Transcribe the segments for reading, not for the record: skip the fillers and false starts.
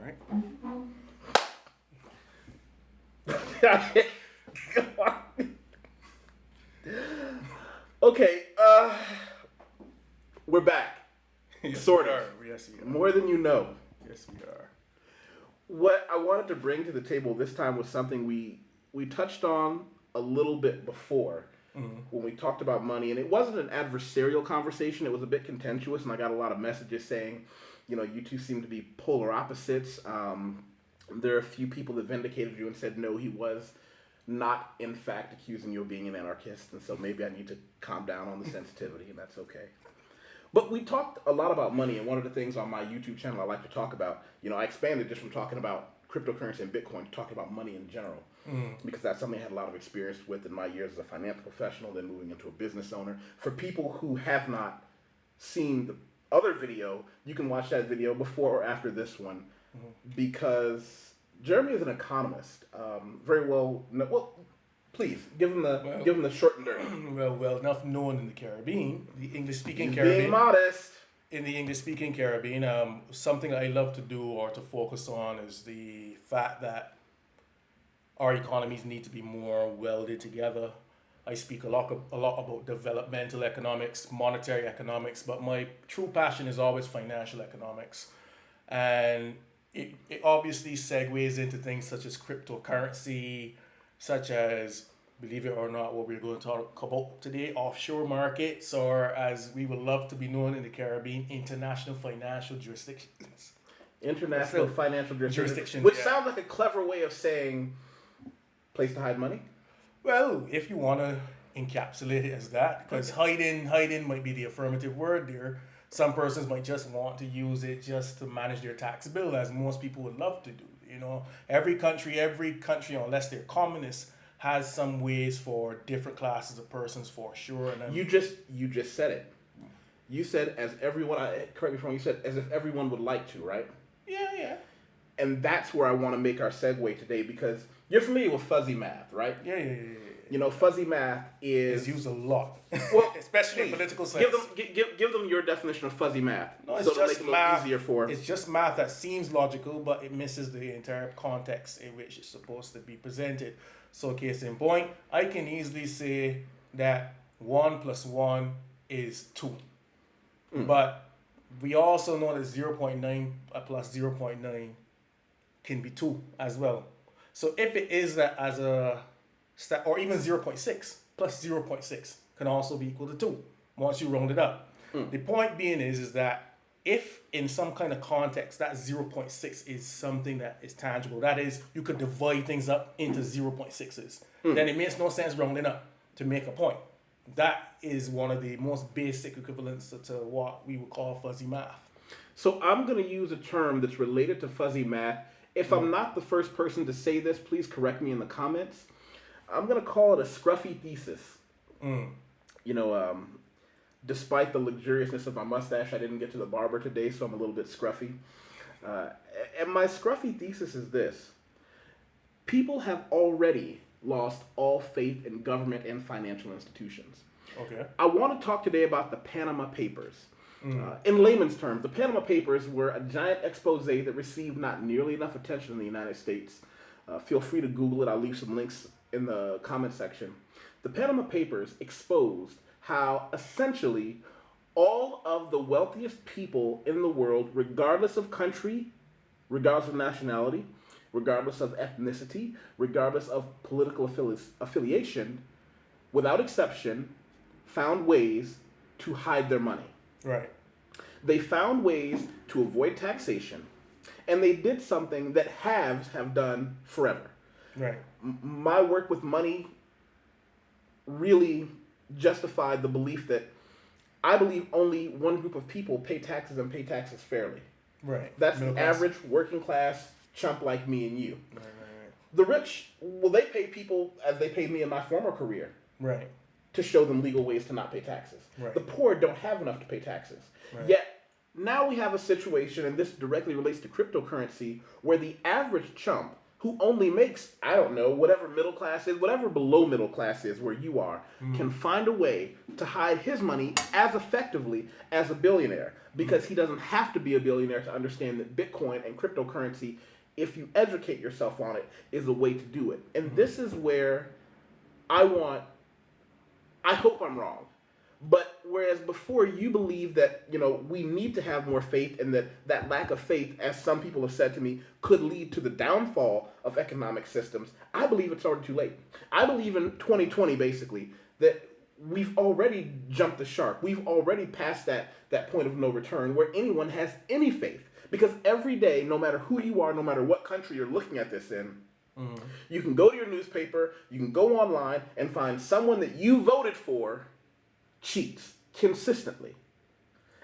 right? Okay, we're back. Yes, Sort we of. are. Yes, we are. More than you know. Yes, we are. What I wanted to bring to the table this time was something we touched on a little bit before when we talked about money, and it wasn't an adversarial conversation. It was a bit contentious, and I got a lot of messages saying, you two seem to be polar opposites. There are a few people that vindicated you and said, no, he was not, in fact, accusing you of being an anarchist, and so maybe I need to calm down on the sensitivity, and that's okay. But we talked a lot about money, and one of the things on my YouTube channel I like to talk about, I expanded just from talking about cryptocurrency and Bitcoin to talking about money in general, because that's something I had a lot of experience with in my years as a financial professional, then moving into a business owner. For people who have not seen the other video, you can watch that video before or after this one, because Jeremy is an economist, very well. Please give him the short and dirty. Well, enough known in the Caribbean, the English-speaking He's Caribbean. being modest. In the English-speaking Caribbean, something I love to do or to focus on is the fact that our economies need to be more welded together. I speak a lot about developmental economics, monetary economics, but my true passion is always financial economics. And it obviously segues into things such as cryptocurrency, such as, believe it or not, what we're going to talk about today, offshore markets, or as we would love to be known in the Caribbean, international financial jurisdictions. International financial jurisdiction. Which sounds like a clever way of saying place to hide money. Well, if you want to encapsulate it as that, because hiding might be the affirmative word there. Some persons might just want to use it just to manage their tax bill, as most people would love to do. Every country, unless they're communist, has some ways for different classes of persons, for sure. And you just said it. You said as everyone. Correct me if I'm wrong. You said as if everyone would like to, right? Yeah. And that's where I want to make our segue today, because you're familiar with fuzzy math, right? Yeah. Fuzzy math is used a lot, well, especially in political science. Give them your definition of fuzzy math. No, it's so just make it math. Easier for. It's just math that seems logical, but it misses the entire context in which it's supposed to be presented. So, case in point, I can easily say that 1 + 1 is 2, but we also know that 0.9 plus 0.9 can be 2 as well. So if it is that as a or even 0.6 plus 0.6 can also be equal to 2 once you round it up. The point being is that if in some kind of context that 0.6 is something that is tangible, that is, you could divide things up into 0.6s, then it makes no sense rounding up to make a point. That is one of the most basic equivalents to what we would call fuzzy math. So I'm going to use a term that's related to fuzzy math. If I'm not the first person to say this, please correct me in the comments. I'm going to call it a scruffy thesis. Despite the luxuriousness of my mustache, I didn't get to the barber today, so I'm a little bit scruffy. And my scruffy thesis is this. People have already lost all faith in government and financial institutions. Okay. I want to talk today about the Panama Papers. In layman's terms, the Panama Papers were a giant expose that received not nearly enough attention in the United States. Feel free to Google it. I'll leave some links in the comment section. The Panama Papers exposed how essentially all of the wealthiest people in the world, regardless of country, regardless of nationality, regardless of ethnicity, regardless of political affiliation, without exception, found ways to hide their money. Right. They found ways to avoid taxation, and they did something that haves have done forever. Right. My work with money really justified the belief that I believe only one group of people pay taxes and pay taxes fairly. Right. That's the average working class chump like me and you. Right. The rich, well, they pay people as they paid me in my former career. Right. To show them legal ways to not pay taxes. Right. The poor don't have enough to pay taxes. Right. Yet, now we have a situation, and this directly relates to cryptocurrency, where the average chump who only makes, I don't know, whatever middle class is, whatever below middle class is where you are, can find a way to hide his money as effectively as a billionaire, because he doesn't have to be a billionaire to understand that Bitcoin and cryptocurrency, if you educate yourself on it, is a way to do it. And this is where I hope I'm wrong. But whereas before you believe that, we need to have more faith, and that lack of faith, as some people have said to me, could lead to the downfall of economic systems, I believe it's already too late. I believe in 2020, basically, that we've already jumped the shark. We've already passed that point of no return where anyone has any faith. Because every day, no matter who you are, no matter what country you're looking at this in, you can go to your newspaper, you can go online and find someone that you voted for cheats consistently.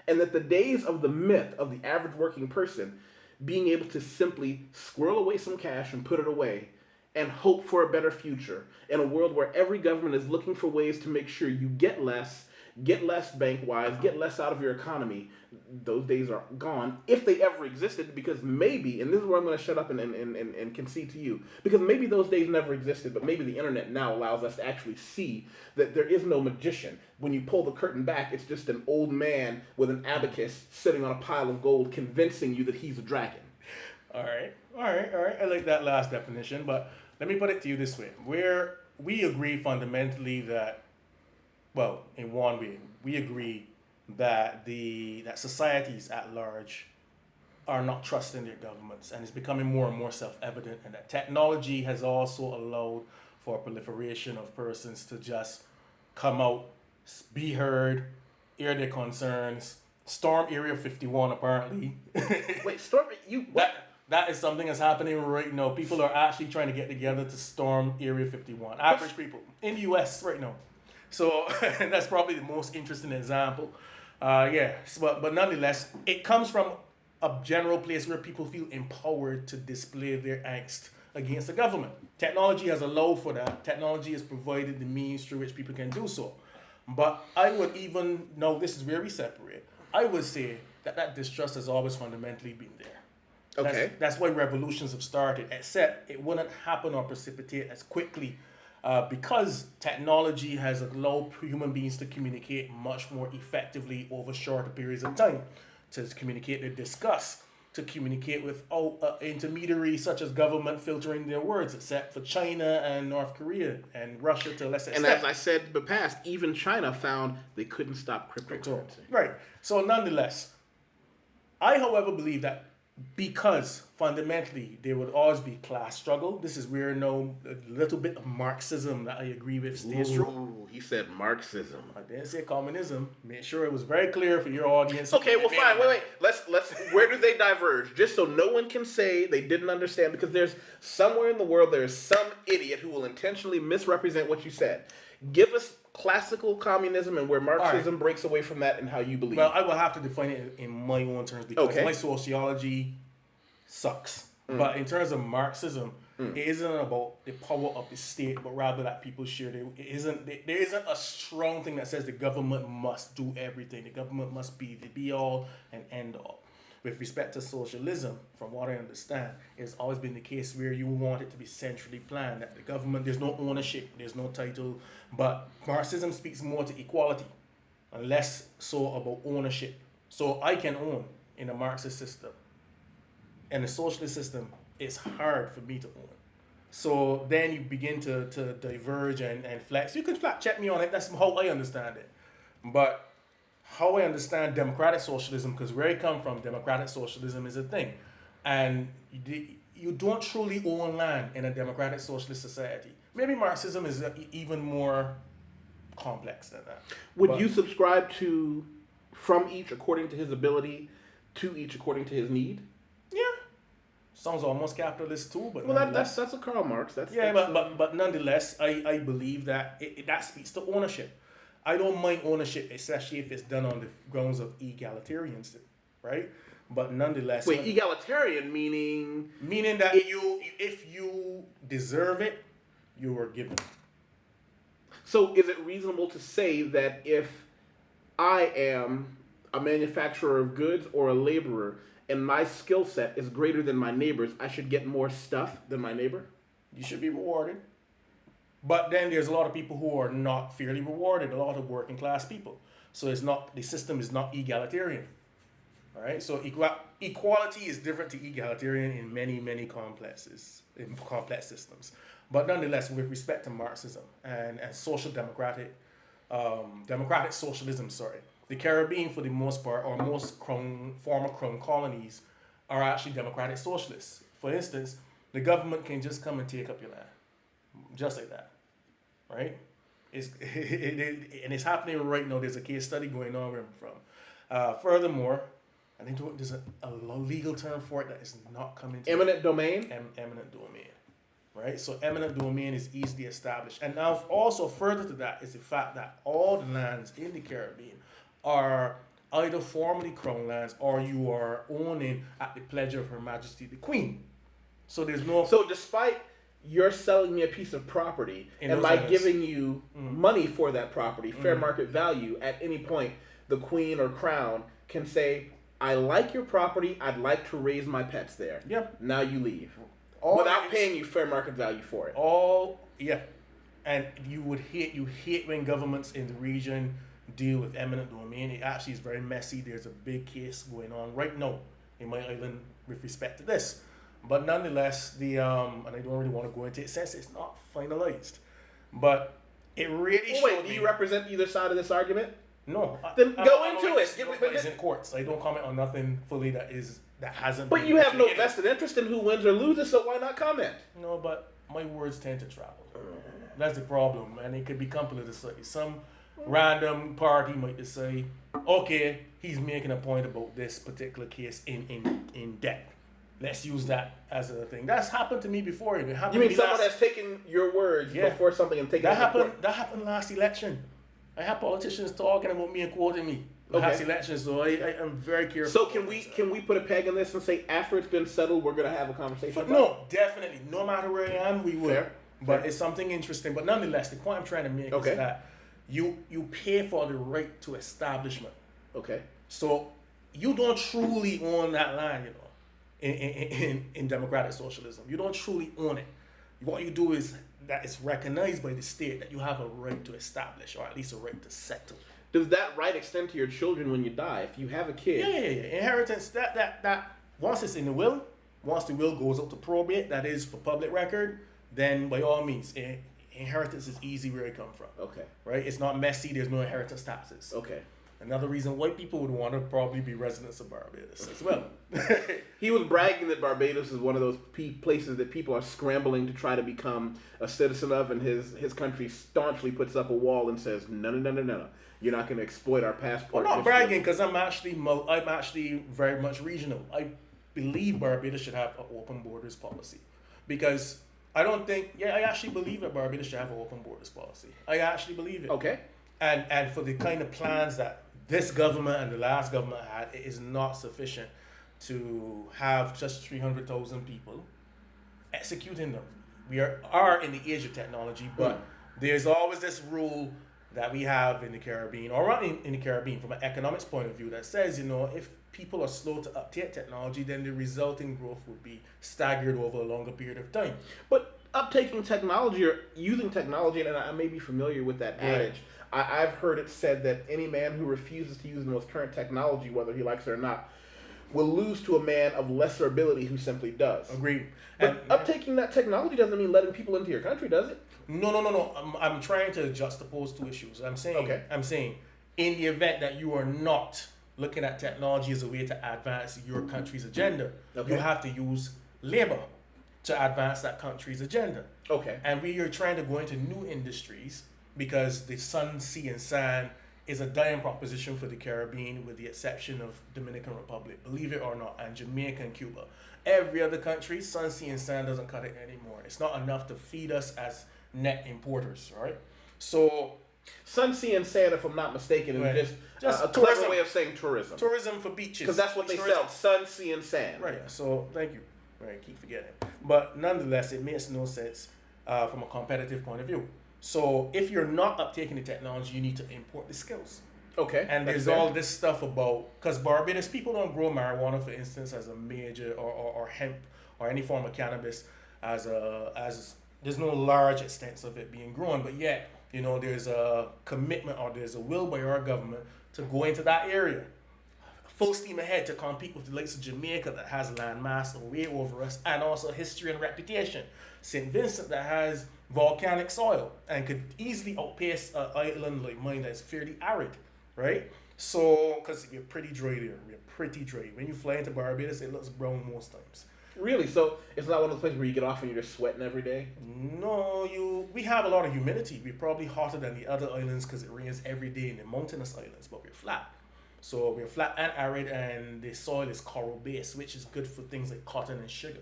And that the days of the myth of the average working person being able to simply squirrel away some cash and put it away and hope for a better future in a world where every government is looking for ways to make sure you get less bank-wise, get less out of your economy, those days are gone, if they ever existed, because maybe, and this is where I'm going to shut up and concede to you, because maybe those days never existed, but maybe the internet now allows us to actually see that there is no magician. When you pull the curtain back, it's just an old man with an abacus sitting on a pile of gold convincing you that he's a dragon. All right. I like that last definition, but let me put it to you this way. We agree fundamentally that, well, in one way, we agree that that societies at large are not trusting their governments, and it's becoming more and more self-evident, and that technology has also allowed for a proliferation of persons to just come out, be heard, air their concerns, storm Area 51 apparently. Wait, storm you? What? That is something that's happening right now. People are actually trying to get together to storm Area 51. Average people in the U.S. right now. So that's probably the most interesting example. But nonetheless, it comes from a general place where people feel empowered to display their angst against the government. Technology has allowed for that. Technology has provided the means through which people can do so. But I would even, no, this is where we separate. I would say that distrust has always fundamentally been there. Okay. That's why revolutions have started, except it wouldn't happen or precipitate as quickly because technology has allowed human beings to communicate much more effectively over shorter periods of time, to communicate, to discuss, to communicate without intermediaries such as government filtering their words, except for China and North Korea and Russia to a lesser extent. And as I said in the past, even China found they couldn't stop cryptocurrency. Right. So nonetheless, I, however, believe that because fundamentally there would always be class struggle. This is where a little bit of Marxism that I agree with stays true. Ooh, he said Marxism. I didn't say communism. Make sure it was very clear for your audience. Okay, well, fine. Wait. Let's. Where do they diverge? Just so no one can say they didn't understand, because there's somewhere in the world there is some idiot who will intentionally misrepresent what you said. Give us classical communism and where Marxism breaks away from that and how you believe. Well, I will have to define it in my own terms because my sociology sucks. But in terms of Marxism, it isn't about the power of the state, but rather that people share. There isn't a strong thing that says the government must do everything. The government must be the be all and end all. With respect to socialism, from what I understand, it's always been the case where you want it to be centrally planned, that the government, there's no ownership, there's no title, but Marxism speaks more to equality and less so about ownership. So I can own in a Marxist system. In a socialist system, it's hard for me to own. So then you begin to diverge and flex. You can check me on it, that's how I understand it. But how I understand democratic socialism, because where I come from, democratic socialism is a thing. And you don't truly own land in a democratic socialist society. Maybe Marxism is even more complex than that. Would you subscribe to from each according to his ability, to each according to his need? Yeah. Sounds almost capitalist too, but well, that's a Karl Marx. But nonetheless, I believe that that speaks to ownership. I don't mind ownership, especially if it's done on the grounds of egalitarianism, right? But nonetheless... Wait, egalitarian meaning... Meaning that if you deserve it, you are given. So is it reasonable to say that if I am a manufacturer of goods or a laborer, and my skill set is greater than my neighbor's, I should get more stuff than my neighbor? You should be rewarded. But then there's a lot of people who are not fairly rewarded, a lot of working class people. So the system is not egalitarian. All right, so equality is different to egalitarian in many complex systems. But nonetheless, with respect to Marxism and social democratic socialism, the Caribbean, for the most part, or most former crown colonies, are actually democratic socialists. For instance, the government can just come and take up your land, just like that, right? And it's happening right now. There's a case study going on where I'm from. Furthermore, I think there's a legal term for it that is not coming to eminent domain? Eminent domain, right? So eminent domain is easily established. And now also further to that is the fact that all the lands in the Caribbean are either formerly crown lands or you are owning at the pleasure of Her Majesty the Queen. So there's no... So despite you're selling me a piece of property and by giving you money for that property, fair market value, at any point, the Queen or Crown can say, I like your property, I'd like to raise my pets there. Yep. Now you leave. Without paying you fair market value for it. And you hate when governments in the region deal with eminent domain. It actually is very messy. There's a big case going on right now in my island with respect to this. But nonetheless, and I don't really want to go into it since it's not finalized. But it really do you represent either side of this argument? No. Then go into it. It's in courts. I don't comment on nothing fully that hasn't. But you have no vested interest in who wins or loses, so why not comment? No, but my words tend to travel. That's the problem, and it could become politicized. Some random party might just say, okay, he's making a point about this particular case in depth. Let's use that as a thing. That's happened to me before. You mean someone has taken your words before something and taken that happened last election. I had politicians talking about me and quoting me last election, so I am very careful. So can we put a peg in this and say after it's been settled, we're gonna have a conversation? No, definitely. No matter where I am, we will. Fair. But it's something interesting. But nonetheless, the point I'm trying to make is that you pay for the right to establishment. Okay. So you don't truly own that land, in democratic socialism. You don't truly own it. What you do is that it's recognized by the state that you have a right to establish, or at least a right to settle. Does that right extend to your children when you die? If you have a kid, yeah. Inheritance. That once it's in the will, once the will goes up to probate, that is for public record, then by all means, inheritance is easy where it comes from. Okay. Right. It's not messy. There's no inheritance taxes. Okay. Another reason white people would want to probably be residents of Barbados as well. He was bragging that Barbados is one of those places that people are scrambling to try to become a citizen of, and his country staunchly puts up a wall and says, no. You're not going to exploit our passport. I'm not bragging because I'm actually very much regional. I believe Barbados should have an open borders policy because I actually believe that Barbados should have an open borders policy. I actually believe it. Okay. And for the kind of plans that this government and the last government had, it is not sufficient to have just 300,000 people executing them. We are in the age of technology, but there's always this rule that we have in the Caribbean, or not in the Caribbean, from an economics point of view, that says, if people are slow to uptake technology, then the resulting growth would be staggered over a longer period of time. But uptaking technology or using technology, and I may be familiar with that adage, I've heard it said that any man who refuses to use the most current technology, whether he likes it or not, will lose to a man of lesser ability who simply does. Agreed. But uptaking that technology doesn't mean letting people into your country, does it? No. I'm trying to juxtapose two issues. I'm saying, in the event that you are not looking at technology as a way to advance your country's agenda, you have to use labor to advance that country's agenda. Okay. And we are trying to go into new industries because the sun, sea, and sand is a dying proposition for the Caribbean, with the exception of Dominican Republic, believe it or not, and Jamaica and Cuba. Every other country, sun, sea, and sand doesn't cut it anymore. It's not enough to feed us as net importers, right? So, sun, sea, and sand, if I'm not mistaken, is just a clever way of saying tourism. Tourism for beaches. Because that's what they sell, sun, sea, and sand. Right, so thank you. Right, I keep forgetting. But nonetheless, it makes no sense from a competitive point of view. So if you're not uptaking the technology, you need to import the skills. Okay. And there's all this stuff about, because Barbados people don't grow marijuana, for instance, as a major or hemp or any form of cannabis as there's no large extent of it being grown, but yet there's a commitment or there's a will by our government to go into that area full steam ahead to compete with the likes of Jamaica that has land mass way over us and also history and reputation. St. Vincent that has volcanic soil and could easily outpace an island like mine that's fairly arid, right? So, because we're pretty dry there, we're pretty dry. When you fly into Barbados, it looks brown most times. Really? So it's not one of those places where you get off and you're just sweating every day? No, we have a lot of humidity. We're probably hotter than the other islands because it rains every day in the mountainous islands, but we're flat. So we're flat and arid, and the soil is coral based, which is good for things like cotton and sugar.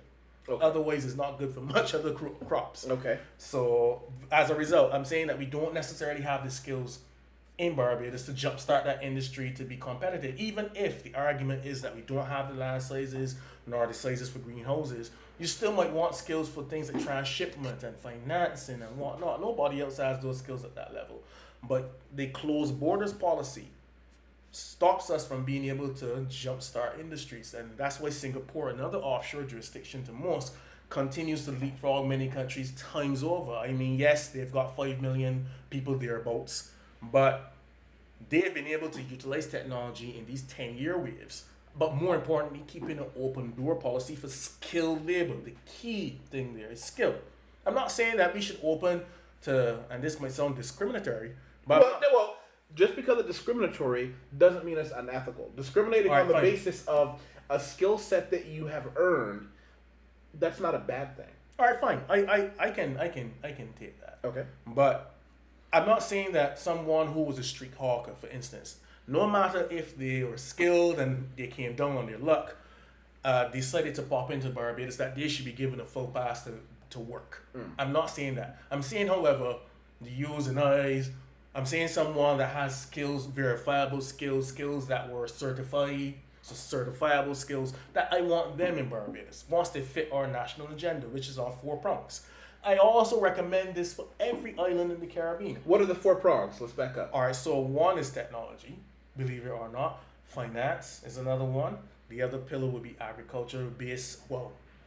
Okay. Otherwise, it's not good for much other crops. Okay. So as a result, I'm saying that we don't necessarily have the skills in Barbados to jumpstart that industry to be competitive, even if the argument is that we don't have the land sizes nor the sizes for greenhouses. You still might want skills for things like transshipment and financing and whatnot. Nobody else has those skills at that level. But the closed borders policy stops us from being able to jumpstart industries, and that's why Singapore, another offshore jurisdiction to most, continues to leapfrog many countries times over. I mean, yes, they've got 5 million people thereabouts, but they've been able to utilize technology in these 10-year waves. But more importantly, keeping an open door policy for skilled labor. The key thing there is skill. I'm not saying that we should open to, and this might sound discriminatory, but well, just because it's discriminatory doesn't mean it's unethical. Discriminating on the basis of a skill set that you have earned, that's not a bad thing. All right, fine. I can take that. Okay. But I'm not saying that someone who was a street hawker, for instance, no matter if they were skilled and they came down on their luck, decided to pop into Barbados, that they should be given a full pass to work. I'm not saying that. I'm saying, however, the U's and I's, I'm saying someone that has skills, verifiable skills that were certified, so certifiable skills, that I want them in Barbados once they fit our national agenda, which is our 4 prongs. I also recommend this for every island in the Caribbean. What are the 4 prongs? Let's back up. All right, so 1 is technology, believe it or not. Finance is another one. The other pillar would be agriculture-based,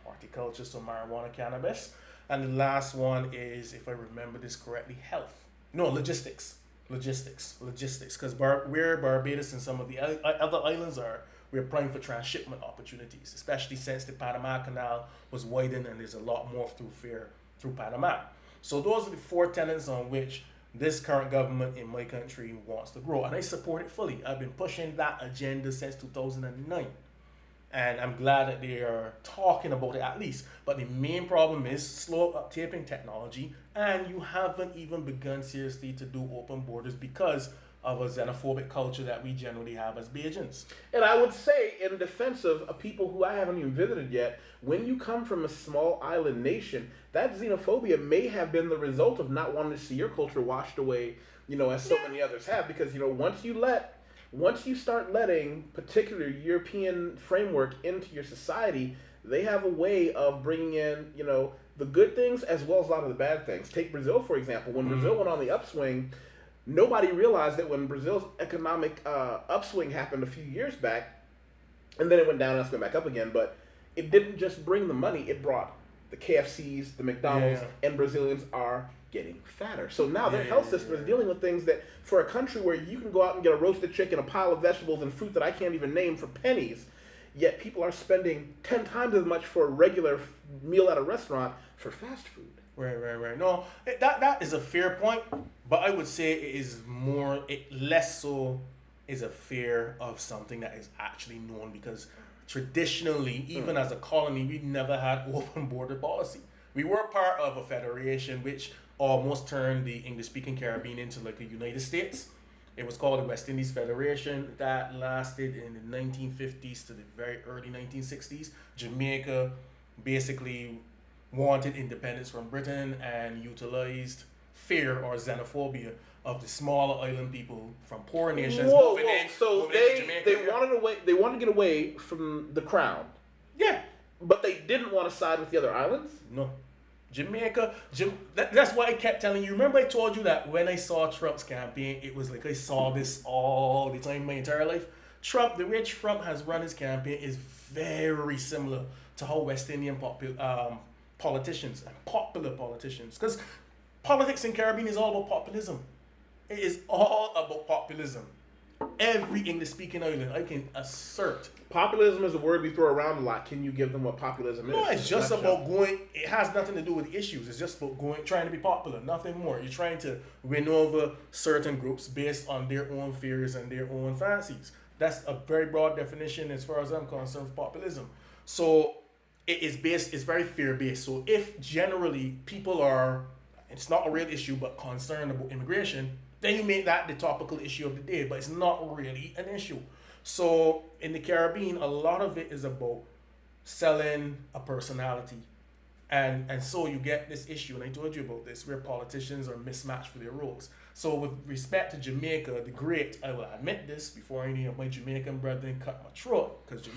horticulture, so marijuana, cannabis. And the last one is, if I remember this correctly, health. No, logistics, because where Barbados and some of the other islands are, we're prime for transshipment opportunities, especially since the Panama Canal was widened and there's a lot more through Panama. So those are the 4 tenets on which this current government in my country wants to grow, and I support it fully. I've been pushing that agenda since 2009. And I'm glad that they are talking about it at least. But the main problem is slow uptaping technology, and you haven't even begun seriously to do open borders because of a xenophobic culture that we generally have as Bajans. And I would say, in defense of people who I haven't even visited yet, when you come from a small island nation, that xenophobia may have been the result of not wanting to see your culture washed away, as so many others have. Because, once you start letting particular European framework into your society, they have a way of bringing in, the good things as well as a lot of the bad things. Take Brazil, for example. When Brazil went on the upswing, nobody realized that when Brazil's economic upswing happened a few years back, and then it went down and it's going back up again, but it didn't just bring the money, it brought the KFCs, the McDonald's, and Brazilians are getting fatter. So now their health system is dealing with things that, for a country where you can go out and get a roasted chicken, a pile of vegetables, and fruit that I can't even name for pennies, yet people are spending 10 times as much for a regular meal at a restaurant for fast food. Right. No, that is a fair point, but I would say less so is a fear of something that is actually known, because traditionally, even as a colony, we never had open border policy. We were part of a federation which almost turned the English-speaking Caribbean into like a United States. It was called the West Indies Federation. That lasted in the 1950s to the very early 1960s. Jamaica basically wanted independence from Britain and utilized fear or xenophobia of the smaller island people from poor nations moving into Jamaica. They wanted to get away from the crown. Yeah. But they didn't want to side with the other islands? No. Jamaica, that's why I kept telling you. Remember I told you that when I saw Trump's campaign, it was like I saw this all the time my entire life. The way Trump has run his campaign is very similar to how West Indian politicians and popular politicians, because politics in Caribbean is all about populism. It is all about populism. Every English-speaking island, I can assert. Populism is a word we throw around a lot. Can you give them what populism is? No, it's just about going. It has nothing to do with the issues. It's just about trying to be popular, nothing more. You're trying to win over certain groups based on their own fears and their own fancies. That's a very broad definition as far as I'm concerned for populism. So it's very fear-based. So if generally people are, it's not a real issue, but concerned about immigration, then you make that the topical issue of the day, but it's not really an issue. So in the Caribbean, a lot of it is about selling a personality. And so you get this issue, and I told you about this, where politicians are mismatched for their roles. So with respect to Jamaica, the great, I will admit this before any of my Jamaican brethren cut my throat, because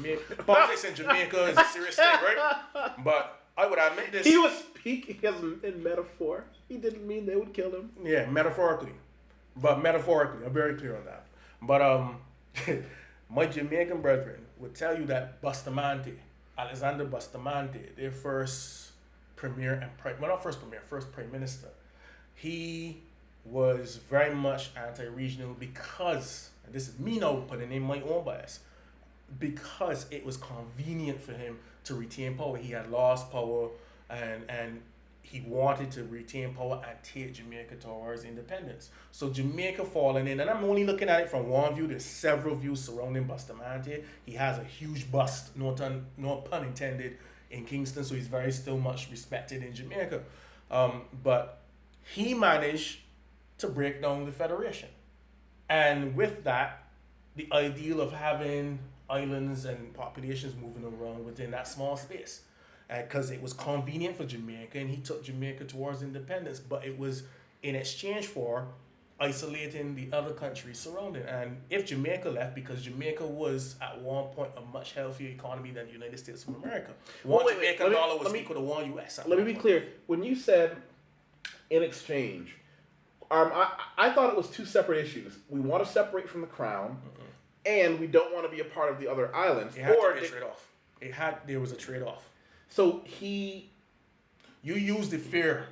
politics in Jamaica is a serious thing, right? But I would admit this. He was speaking in metaphor. He didn't mean they would kill him. Yeah, metaphorically. But metaphorically, I'm very clear on that. But my Jamaican brethren would tell you that Alexander Bustamante, their first prime minister, he was very much anti-regional because, and this is me now putting in my own bias, because it was convenient for him to retain power. He had lost power, and he wanted to retain power and take Jamaica towards independence. So Jamaica falling in, and I'm only looking at it from one view. There's several views surrounding Bustamante. He has a huge bust, no pun intended, in Kingston, so he's still much respected in Jamaica. But he managed to break down the Federation. And with that, the ideal of having islands and populations moving around within that small space. Because it was convenient for Jamaica, and he took Jamaica towards independence, but it was in exchange for isolating the other countries surrounding. And if Jamaica left, because Jamaica was at one point a much healthier economy than the United States of America. One Jamaican dollar was equal to one US. Let me be clear. When you said in exchange, I thought it was two separate issues. We want to separate from the crown, and we don't want to be a part of the other islands. It had to be a trade-off. There was a trade-off. So you use the fear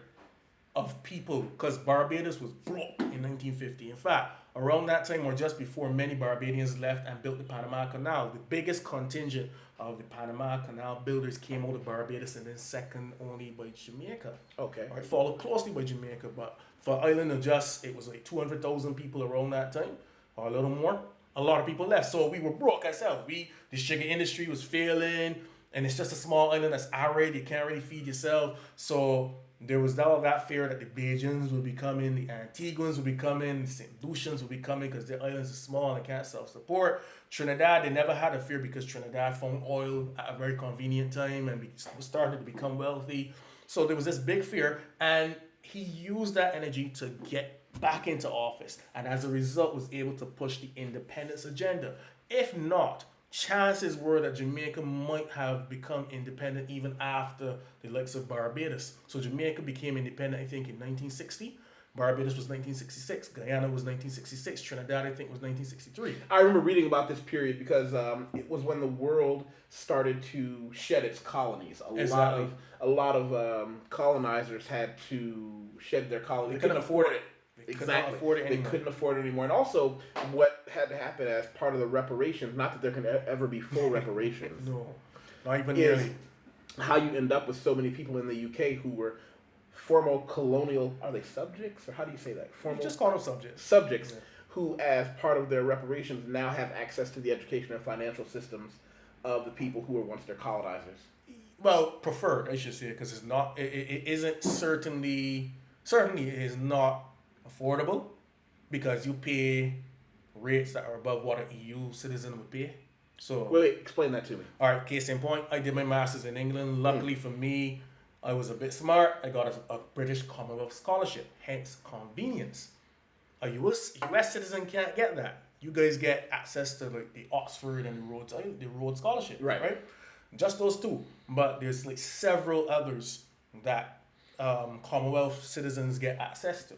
of people, because Barbados was broke in 1950. In fact, around that time or just before, many Barbadians left and built the Panama Canal. The biggest contingent of the Panama Canal builders came out of Barbados, and then second only by Jamaica. Okay. Or followed closely by Jamaica, but for island of just, it was like 200,000 people around that time, or a little more. A lot of people left, so we were broke ourselves. The sugar industry was failing, and it's just a small island that's arid. You can't really feed yourself. So there was all that fear that the Bajans would be coming, the Antiguans would be coming, the St. Lucians would be coming because their islands are small and can't self-support. Trinidad, they never had a fear because Trinidad found oil at a very convenient time and was starting to become wealthy. So there was this big fear, and he used that energy to get back into office, and as a result was able to push the independence agenda. If not, chances were that Jamaica might have become independent even after the likes of Barbados. So Jamaica became independent, I think, in 1960. Barbados was 1966. Guyana was 1966. Trinidad, I think, was 1963. I remember reading about this period because it was when the world started to shed its colonies. A lot of colonizers had to shed their colonies. They couldn't afford it. They couldn't afford it anymore. And also, what had to happen as part of the reparations, not that there can ever be full reparations. No, not even nearly. How you end up with so many people in the UK who were formal colonial, are they subjects? Or how do you say that? You just call them subjects. Subjects, yeah. Who, as part of their reparations, now have access to the education and financial systems of the people who were once their colonizers. Well, preferred, I should say, because it's not. It isn't certainly it is not affordable, because you pay rates that are above what an EU citizen would pay. So wait, explain that to me. All right, case in point, I did my master's in England. Luckily for me, I was a bit smart. I got a British Commonwealth scholarship, hence convenience. A US citizen can't get that. You guys get access to like the Oxford and the Rhodes scholarship, right? Just those two, but there's like several others that Commonwealth citizens get access to.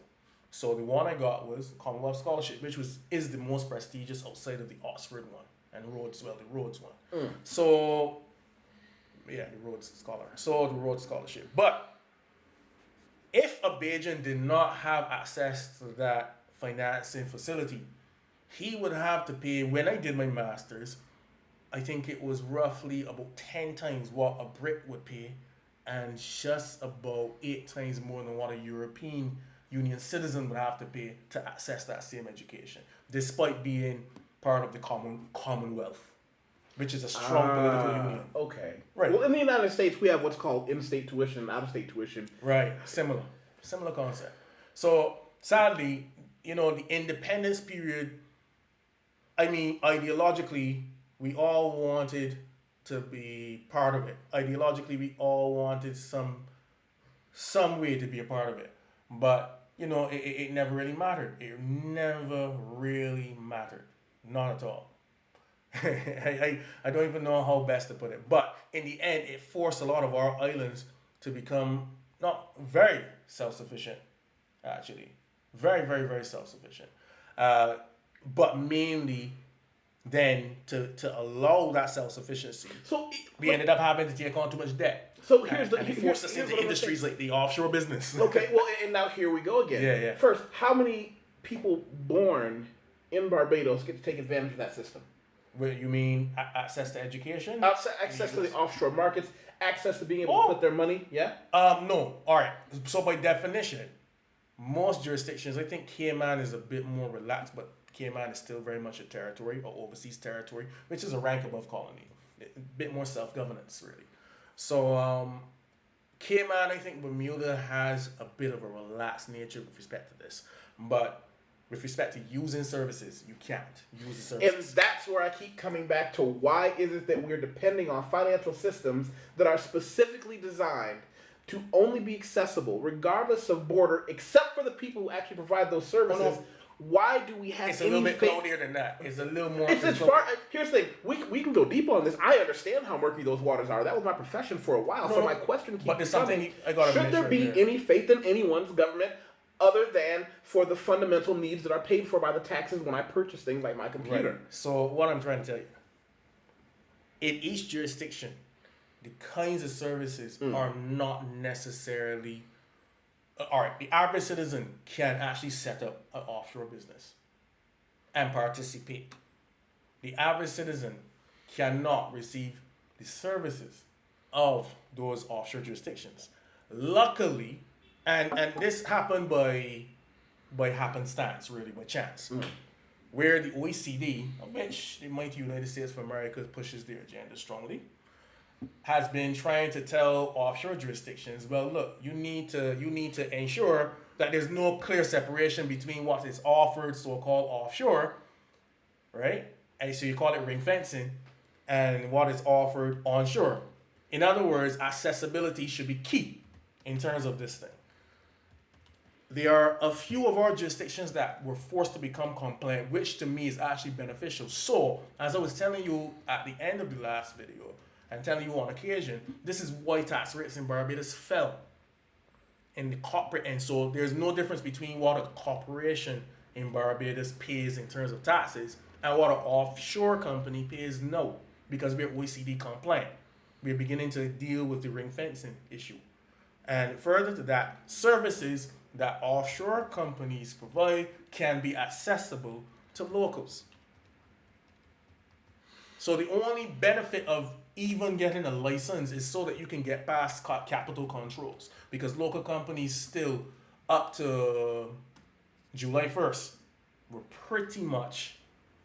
So the one I got was Commonwealth Scholarship, which is the most prestigious outside of the Oxford one and Rhodes, the Rhodes one. So yeah, the Rhodes Scholar. So the Rhodes Scholarship. But if a Bajan did not have access to that financing facility, he would have to pay, when I did my master's, I think it was roughly about 10 times what a Brit would pay and just about 8 times more than what a European Union citizen would have to pay to access that same education, despite being part of the Commonwealth, which is a strong political union. Okay. Right. Well, in the United States, we have what's called in-state tuition and out-of-state tuition. Right. Similar concept. So sadly, the independence period, I mean, ideologically, we all wanted to be part of it. Ideologically, we all wanted some way to be a part of it. But, it never really mattered. It never really mattered. Not at all. I don't even know how best to put it. But in the end, it forced a lot of our islands to become not very self-sufficient, actually. Very, very, very self-sufficient. But mainly then to allow that self-sufficiency, So we ended up having to take on too much debt. So here's and it forced us into industries like the offshore business. Okay, well, and now here we go again. Yeah. First, how many people born in Barbados get to take advantage of that system? What you mean, access to education? Access to the offshore markets, access to being able to put their money, yeah? No. All right. So by definition, most jurisdictions, I think Cayman is a bit more relaxed, but Cayman is still very much a territory or overseas territory, which is a rank above colony. A bit more self-governance, really. So Cayman, I think Bermuda has a bit of a relaxed nature with respect to this. But with respect to using services, you can't use the services. And that's where I keep coming back to why is it that we're depending on financial systems that are specifically designed to only be accessible, regardless of border, except for the people who actually provide those services. Why do we have It's a little bit cloudier than that. It's a little more. It's far. Here's the thing. We can go deep on this. I understand how murky those waters are. That was my profession for a while. So my question keeps coming. Should there be any faith in anyone's government other than for the fundamental needs that are paid for by the taxes when I purchase things like my computer? Right. So what I'm trying to tell you, in each jurisdiction, the kinds of services are not necessarily. All right, the average citizen can actually set up an offshore business and participate. The average citizen cannot receive the services of those offshore jurisdictions. Luckily, and this happened by happenstance, really, by chance, where the OECD, of which the mighty United States of America pushes their agenda strongly, has been trying to tell offshore jurisdictions, well, look, you need to ensure that there's no clear separation between what is offered, so-called offshore, right? And so you call it ring fencing, and what is offered onshore. In other words, accessibility should be key in terms of this thing. There are a few of our jurisdictions that were forced to become compliant, which to me is actually beneficial. So, as I was telling you at the end of the last video, and telling you on occasion, this is why tax rates in Barbados fell in the corporate end. So there's no difference between what a corporation in Barbados pays in terms of taxes and what an offshore company pays now, because we're OECD compliant. We're beginning to deal with the ring fencing issue. And further to that, services that offshore companies provide can be accessible to locals. So the only benefit of even getting a license is so that you can get past capital controls, because local companies still, up to July 1st, were pretty much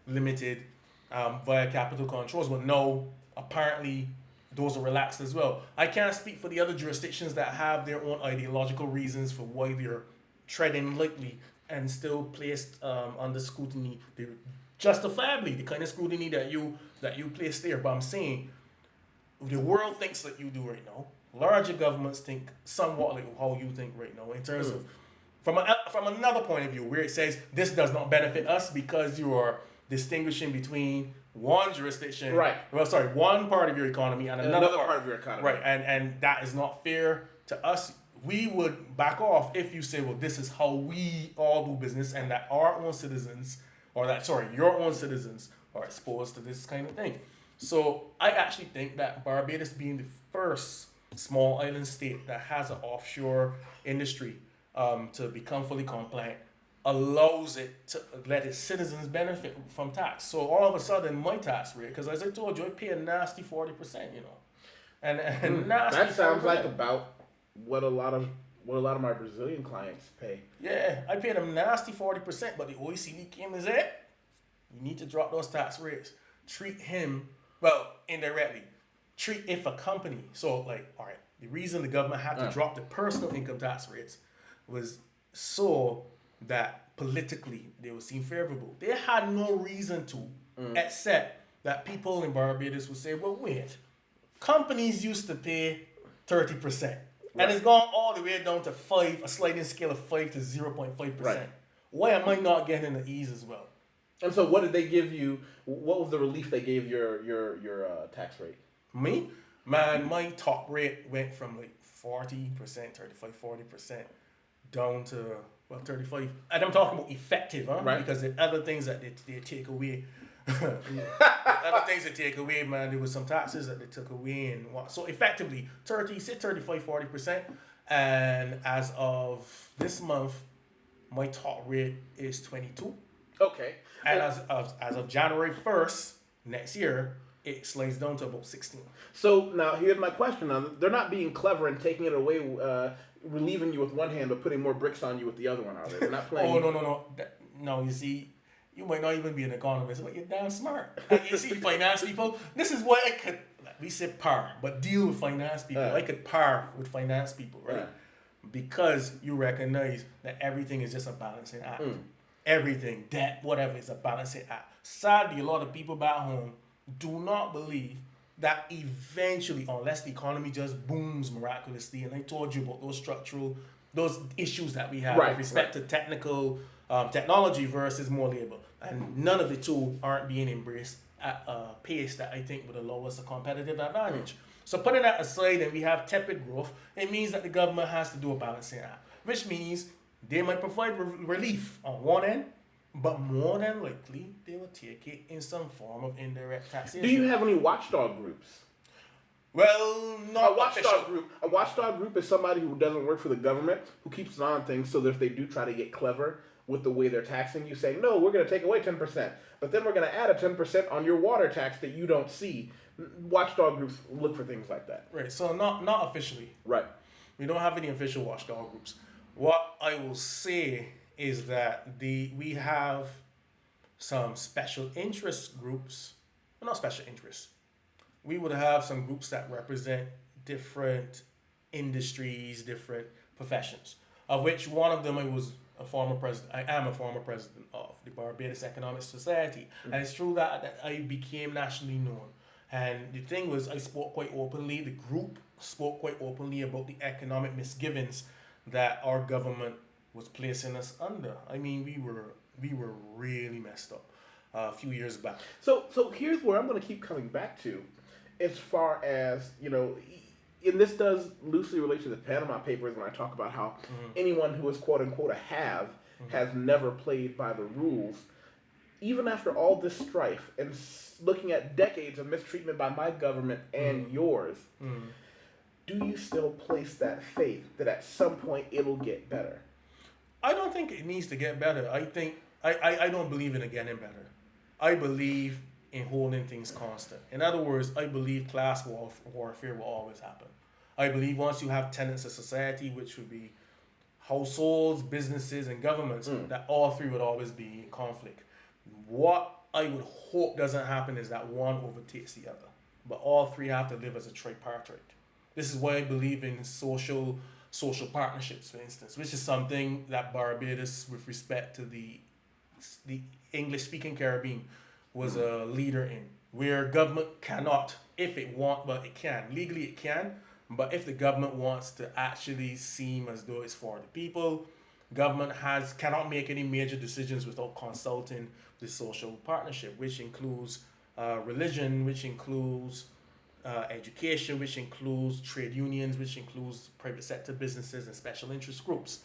limited via capital controls, but no, apparently those are relaxed as well. I can't speak for the other jurisdictions that have their own ideological reasons for why they're treading lightly and still placed under scrutiny. They're justifiably the kind of scrutiny that you place there. But I'm saying, the world thinks like you do right now. Larger governments think somewhat like how you think right now, in terms of from another point of view, where it says this does not benefit us because you are distinguishing between one jurisdiction, one part of your economy and another part of your economy, right? And that is not fair to us. we would back off if you say, well, this is how we all do business, and that our own citizens, your own citizens are exposed to this kind of thing. So I actually think that Barbados, being the first small island state that has an offshore industry to become fully compliant, allows it to let its citizens benefit from tax. So all of a sudden, my tax rate, because as I told you, I pay a nasty 40%, and nasty. That sounds 40%. like about what a lot of my Brazilian clients pay. Yeah, I paid a nasty 40%, but the OECD came and said, you need to drop those tax rates. Treat him, well, indirectly. Treat if a company. So, like, all right, the reason the government had to drop the personal income tax rates was so that politically they would seem favorable. They had no reason to, except that people in Barbados would say, well, wait, companies used to pay 30%. And it's gone all the way down to 5, a sliding scale of 5 to 0.5%. Right. Why am I not getting the ease as well? And so, what did they give you? What was the relief they gave your tax rate? Me? Man, my top rate went from like 40%, 35, 40% down to, well, 35. And I'm talking about effective, huh? Right. Because the other things that they take away, other things they take away, man, there was some taxes that they took away. And so effectively, 35, 40%. And as of this month, my top rate is 22. Okay. And as of January 1st next year, it slides down to about 16. So now here's my question. Now, they're not being clever and taking it away, relieving you with one hand, but putting more bricks on you with the other one, are they? They're not playing. Oh, no. No, you see, you might not even be an economist, but you're damn smart. You see, finance people, this is why I could, we said par, but deal with finance people. I could par with finance people, right? Because you recognize that everything is just a balancing act. Everything, debt, whatever, is a balancing act. Sadly, a lot of people back home do not believe that eventually, unless the economy just booms miraculously, and I told you about those issues that we have with respect to technical technology versus more labor, and none of the two aren't being embraced at a pace that I think would allow us a competitive advantage. So putting that aside, and we have tepid growth, it means that the government has to do a balancing act, which means they might provide relief on one end, but more than likely, they will take it in some form of indirect taxation. Do you have any watchdog groups? Well, not a watchdog group. A watchdog group is somebody who doesn't work for the government, who keeps an eye on things, so that if they do try to get clever with the way they're taxing you, saying, no, we're going to take away 10%, but then we're going to add a 10% on your water tax that you don't see. Watchdog groups look for things like that. Right, so not officially. Right. We don't have any official watchdog groups. What I will say is that we have some special interest groups, well, not special interests. We would have some groups that represent different industries, different professions, of which one of them I am a former president of the Barbados Economic Society. And it's true that I became nationally known. And the thing was, I spoke quite openly, the group spoke quite openly about the economic misgivings that our government was placing us under. I mean, we were really messed up a few years back. So here's where I'm going to keep coming back to, as far as, and this does loosely relate to the Panama Papers when I talk about how anyone who is quote unquote a have has never played by the rules. Even after all this strife and looking at decades of mistreatment by my government and yours, do you still place that faith that at some point it'll get better? I don't think it needs to get better. I think I don't believe in getting better. I believe in holding things constant. In other words, I believe class warfare will always happen. I believe once you have tenets of society, which would be households, businesses, and governments, that all three would always be in conflict. What I would hope doesn't happen is that one overtakes the other. But all three have to live as a tripartite. This is why I believe in social partnerships, for instance, which is something that Barbados, with respect to the English-speaking Caribbean, was a leader in, where government cannot, if it want, but it can. Legally it can, but if the government wants to actually seem as though it's for the people, government cannot make any major decisions without consulting the social partnership, which includes religion, which includes education, which includes trade unions, which includes private sector businesses and special interest groups.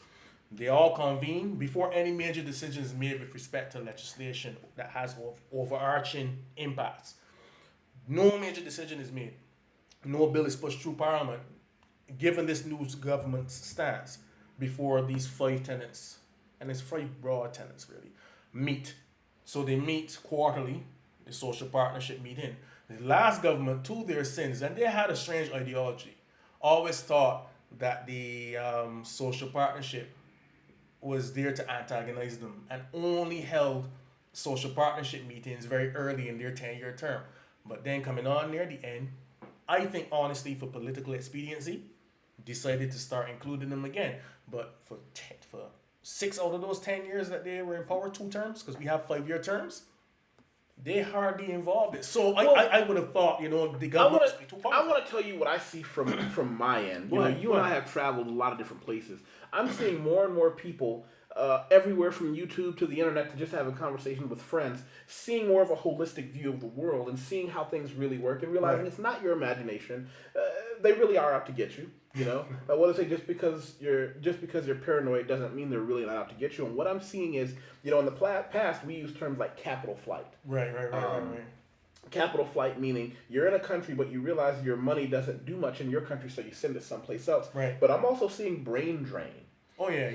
They all convene before any major decision is made with respect to legislation that has overarching impacts. No major decision is made. No bill is pushed through Parliament, given this new government's stance, before these five tenets, and it's five broad tenets really, meet. So they meet quarterly, the social partnership meeting. The last government, to their sins, and they had a strange ideology, always thought that the social partnership was there to antagonize them and only held social partnership meetings very early in their 10-year term. But then coming on near the end, I think honestly for political expediency, decided to start including them again. But for 6 out of those 10 years that they were in power, 2 terms, because we have 5-year terms, they hardly involved it. So I would have thought, the government must be too powerful. I want to tell you what I see from my end. You and I have traveled a lot of different places. I'm seeing more and more people everywhere from YouTube to the internet to just having conversations with friends, seeing more of a holistic view of the world and seeing how things really work and realizing it's not your imagination. They really are out to get you. What I say, just because you're paranoid doesn't mean they're really not out to get you. And what I'm seeing is, in the past we use terms like capital flight. Right. Capital flight meaning you're in a country, but you realize your money doesn't do much in your country, so you send it someplace else. Right. But I'm also seeing brain drain. Oh yeah.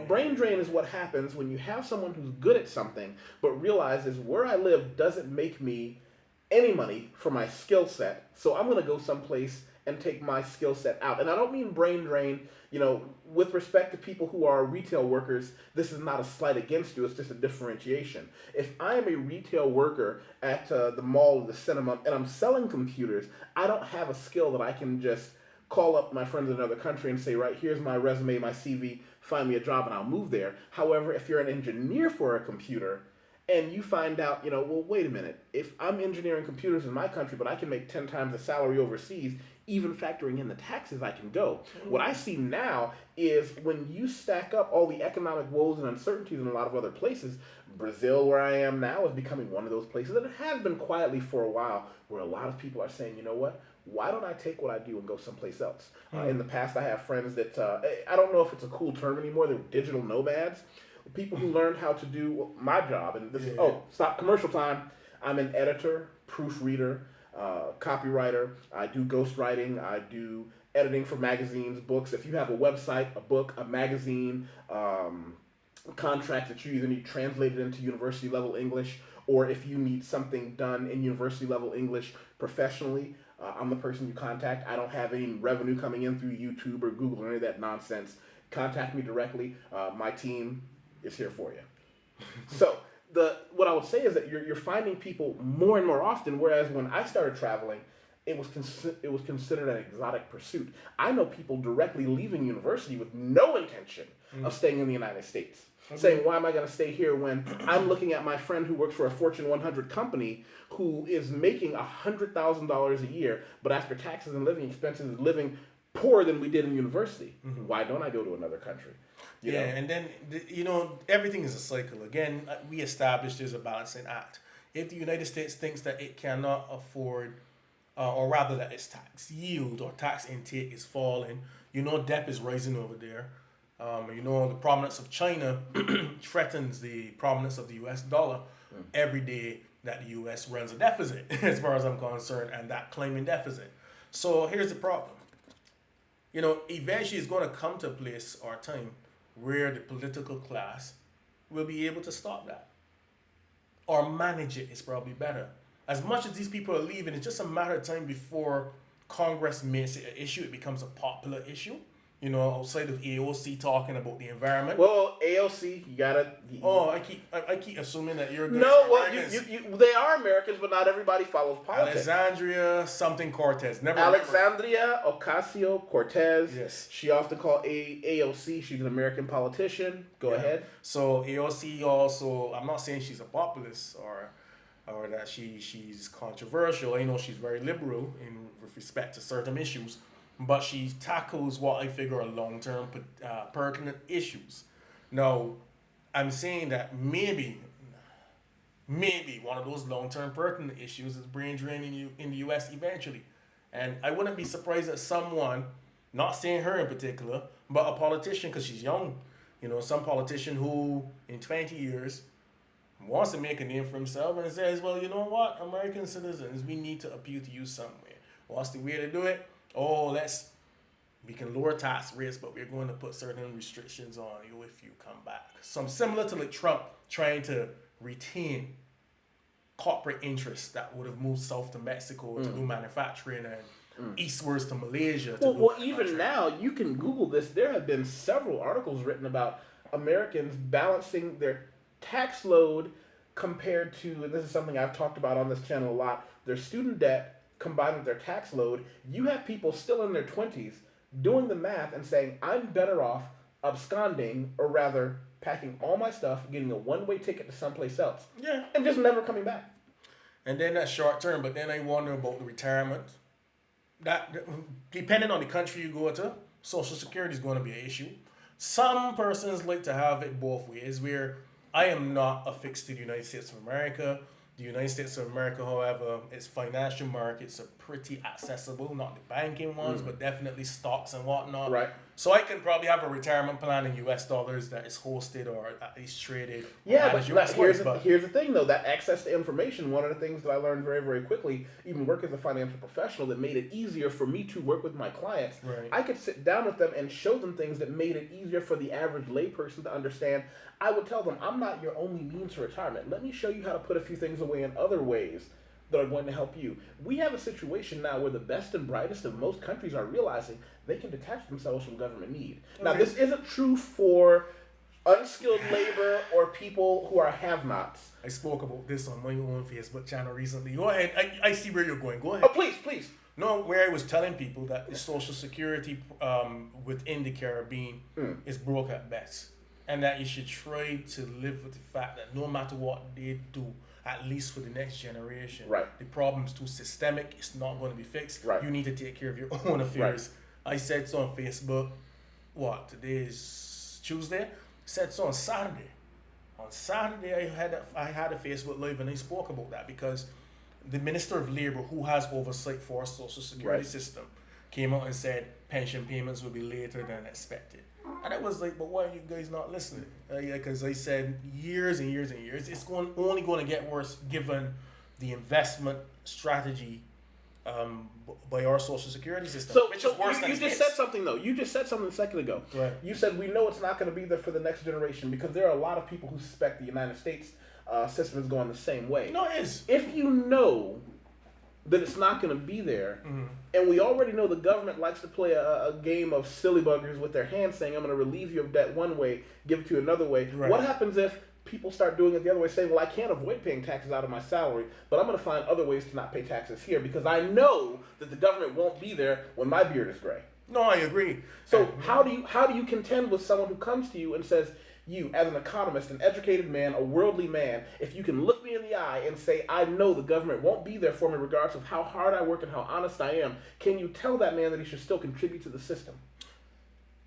Brain drain is what happens when you have someone who's good at something, but realizes where I live doesn't make me any money for my skill set, so I'm going to go someplace and take my skill set out. And I don't mean brain drain, with respect to people who are retail workers, this is not a slight against you, it's just a differentiation. If I am a retail worker at the mall or the cinema and I'm selling computers, I don't have a skill that I can just call up my friends in another country and say, right, here's my resume, my CV, find me a job and I'll move there. However, if you're an engineer for a computer, and you find out, well, wait a minute, if I'm engineering computers in my country, but I can make 10 times the salary overseas, even factoring in the taxes, I can go. What I see now is when you stack up all the economic woes and uncertainties in a lot of other places, Brazil, where I am now, is becoming one of those places, and it has been quietly for a while, where a lot of people are saying, you know what, why don't I take what I do and go someplace else? In the past, I have friends that, I don't know if it's a cool term anymore, they're digital nomads. People who learned how to do my job, and this is, stop commercial time. I'm an editor, proofreader, copywriter. I do ghostwriting. I do editing for magazines, books. If you have a website, a book, a magazine, contract that you either need translated into university level English, or if you need something done in university level English professionally, I'm the person you contact. I don't have any revenue coming in through YouTube or Google or any of that nonsense. Contact me directly. My team is here for you. So what I would say is that you're finding people more and more often, whereas when I started traveling, it was considered an exotic pursuit. I know people directly leaving university with no intention of staying in the United States. Saying, why am I going to stay here when I'm looking at my friend who works for a Fortune 100 company who is making $100,000 a year, but after taxes and living expenses is living poorer than we did in university. Why don't I go to another country? And then, everything is a cycle. Again, we established there's a balancing act. If the United States thinks that it cannot afford, or rather that its tax yield or tax intake is falling, debt is rising over there. The prominence of China threatens the prominence of the US dollar every day that the US runs a deficit, as far as I'm concerned, and that claiming deficit. So here's the problem. Eventually it's going to come to a place or time where the political class will be able to stop that. Or manage it is probably better. As much as these people are leaving, it's just a matter of time before Congress makes it an issue. It becomes a popular issue. Outside of AOC talking about the environment. Well, AOC, you gotta. I keep assuming that you're. No, well, they are Americans, but not everybody follows politics. Alexandria something Cortez. Alexandria Ocasio-Cortez. Yes. She often called AOC. She's an American politician. Go ahead. So AOC also, I'm not saying she's a populist or that she's controversial. She's very liberal with respect to certain issues. But she tackles what I figure are long-term pertinent issues. Now, I'm saying that maybe one of those long-term pertinent issues is brain drain in the U.S. eventually. And I wouldn't be surprised that someone, not saying her in particular, but a politician, because she's young, some politician who in 20 years wants to make a name for himself and says, well, you know what, American citizens, we need to appeal to you somewhere. What's the way to do it? Oh, we can lower tax rates, but we're going to put certain restrictions on you if you come back. Some similar to like Trump trying to retain corporate interests that would have moved south to Mexico to do manufacturing and eastwards to Malaysia. Well, even now, you can Google this. There have been several articles written about Americans balancing their tax load compared to, and this is something I've talked about on this channel a lot, their student debt combined with their tax load. You have people still in their 20s doing the math and saying, I'm better off absconding, or rather packing all my stuff, getting a one-way ticket to someplace else. Yeah. And just never coming back. And then that's short term, but then I wonder about the retirement. That, depending on the country you go to, Social Security is going to be an issue. Some persons like to have it both ways, where I am not affixed to the United States of America. The United States of America, however, its financial markets are pretty accessible, not the banking ones, but definitely stocks and whatnot. Right. So I can probably have a retirement plan in US dollars that is hosted or at least traded. Yeah, but here's the thing, though. That access to information, one of the things that I learned very, very quickly, even working as a financial professional, that made it easier for me to work with my clients. Right. I could sit down with them and show them things that made it easier for the average layperson to understand. I would tell them, I'm not your only means to retirement. Let me show you how to put a few things away in other ways that are going to help you. We have a situation now where the best and brightest of most countries are realizing they can detach themselves from government need. Okay. Now, this isn't true for unskilled labor or people who are have-nots. I spoke about this on my own Facebook channel recently. Go ahead. I see where you're going. Go ahead. Oh, please. No, where I was telling people that the Social Security within the Caribbean is broke at best. And that you should try to live with the fact that no matter what they do, at least for the next generation, the problem's too systemic. It's not going to be fixed. Right. You need to take care of your own affairs. Right. I said so on Facebook. Today is Tuesday. I said so on Saturday. On Saturday, I had a Facebook Live and I spoke about that because the Minister of Labor, who has oversight for our Social Security system, came out and said pension payments will be later than expected. And I was like, but why are you guys not listening? Because I said years and years and years, it's only going to get worse given the investment strategy by our Social Security system. So you just said something, though. You just said something a second ago. Right. You said we know it's not going to be there for the next generation because there are a lot of people who suspect the United States system is going the same way. No, it is. If you know that it's not going to be there, and we already know the government likes to play a game of silly buggers with their hands saying, I'm going to relieve you of debt one way, give it to you another way. Right. What happens if people start doing it the other way, saying, well, I can't avoid paying taxes out of my salary, but I'm going to find other ways to not pay taxes here because I know that the government won't be there when my beard is gray. No, I agree. So how do you contend with someone who comes to you and says, you, as an economist, an educated man, a worldly man, if you can look me in the eye and say, I know the government won't be there for me regardless of how hard I work and how honest I am, can you tell that man that he should still contribute to the system?